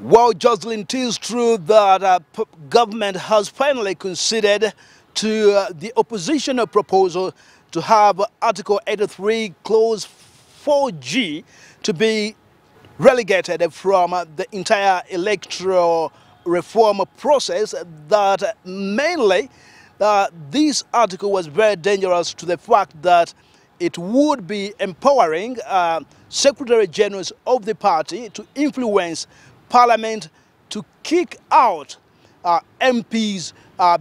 Well, Jocelyn, it is true that government has finally conceded to the opposition proposal to have Article 83, Clause 4G to be relegated from the entire electoral reform process, that mainly this article was very dangerous to the fact that it would be empowering secretary generals of the party to influence parliament to kick out MPs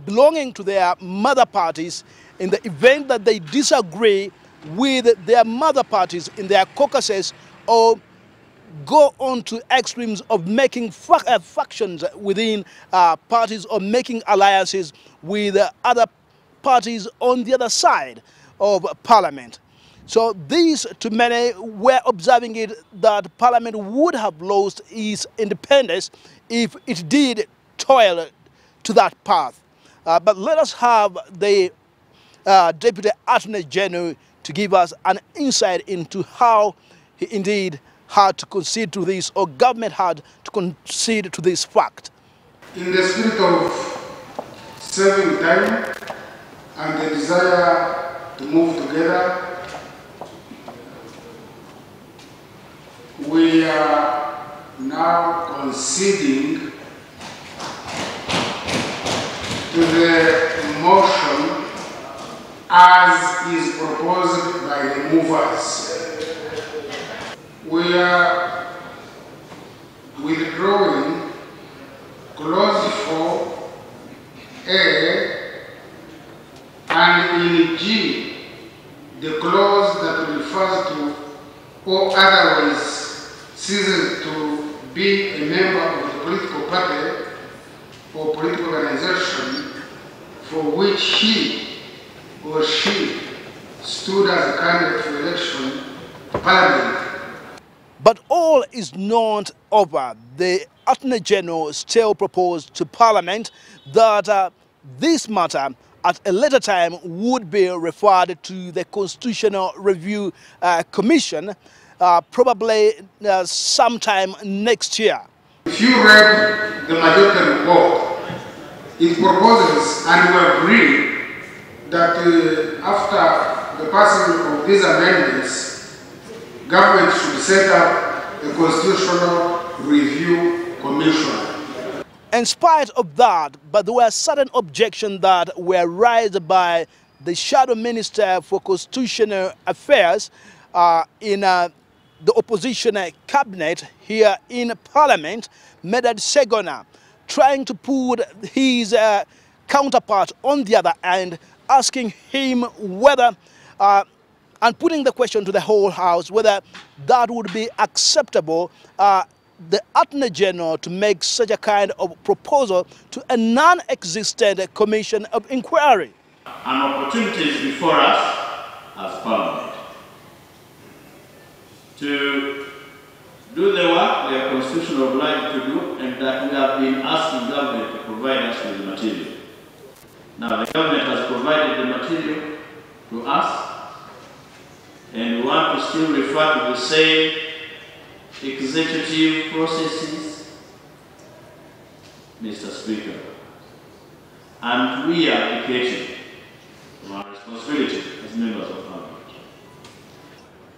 belonging to their mother parties in the event that they disagree with their mother parties in their caucuses, or go on to extremes of making factions within parties, or making alliances with other parties on the other side of parliament. So these, to many, were observing it that parliament would have lost its independence if it did toil to that path. But let us have the Deputy Attorney General to give us an insight into how he indeed had to concede to this, or government had to concede to this fact. In the spirit of saving time and the desire to move together, we are now conceding to the motion as is proposed by the movers. We are withdrawing clause 4A, and in G, the clause that refers to or otherwise ceases to be a member of the political party or political organization for which he or she stood as a candidate for election to Parliament. But all is not over. The Attorney General still proposed to Parliament that this matter at a later time would be referred to the Constitutional Review Commission, probably sometime next year. If you read the majority report, it proposes, and we agree, that after the passing of these amendments, government should set up a Constitutional Review Commission. In spite of that, but there were certain objections that were raised by the Shadow Minister for Constitutional Affairs in the opposition cabinet here in Parliament, Medad Segona, trying to put his counterpart on the other end, asking him whether, and putting the question to the whole House, whether that would be acceptable, the Attorney General to make such a kind of proposal to a non-existent commission of inquiry. An opportunity is before us as Parliament to do the work we are constitutionally obliged to do, and that we have been asking government to provide us with the material. Now the government has provided the material to us, and we want to still refer to the same executive processes, Mr. Speaker. And we are abdicating from our responsibility as members of Parliament.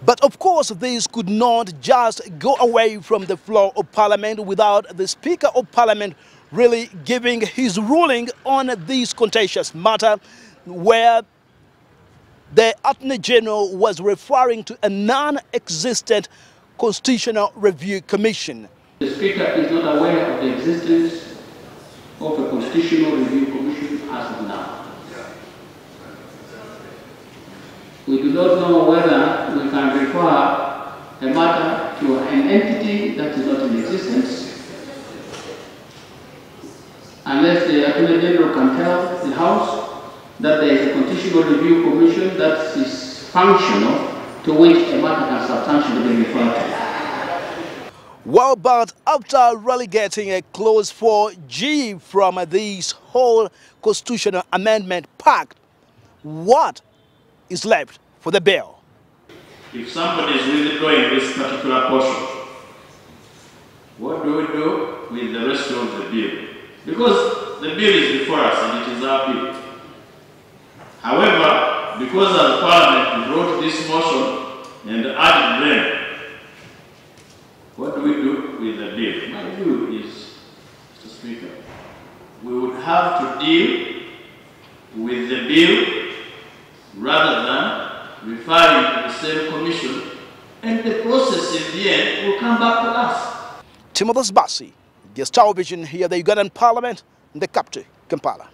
But of course, this could not just go away from the floor of Parliament without the Speaker of Parliament really giving his ruling on this contentious matter, where the Attorney General was referring to a non-existent Constitutional Review Commission. The Speaker is not aware of the existence of a Constitutional Review Commission as of now. We do not know whether we can refer a matter to an entity that is not in existence, unless the Attorney General can tell the House that there is a Constitutional Review Commission that is functional, to which a matter can substantially be referred to. Well, but after relegating a Clause 4G from this whole constitutional amendment pact, what is left for the bill? If somebody is withdrawing this particular portion, what do we do? with the rest of the bill. Because the bill is before us and it is our bill. However, because as Parliament brought this motion and added them, what do we do with the bill? My view is, Mr. Speaker, we would have to deal with the bill rather than referring to the same commission, and the process in the end will come back to us. Timothy Sibasi, the Star Vision here, the Ugandan Parliament, in the capital, Kampala.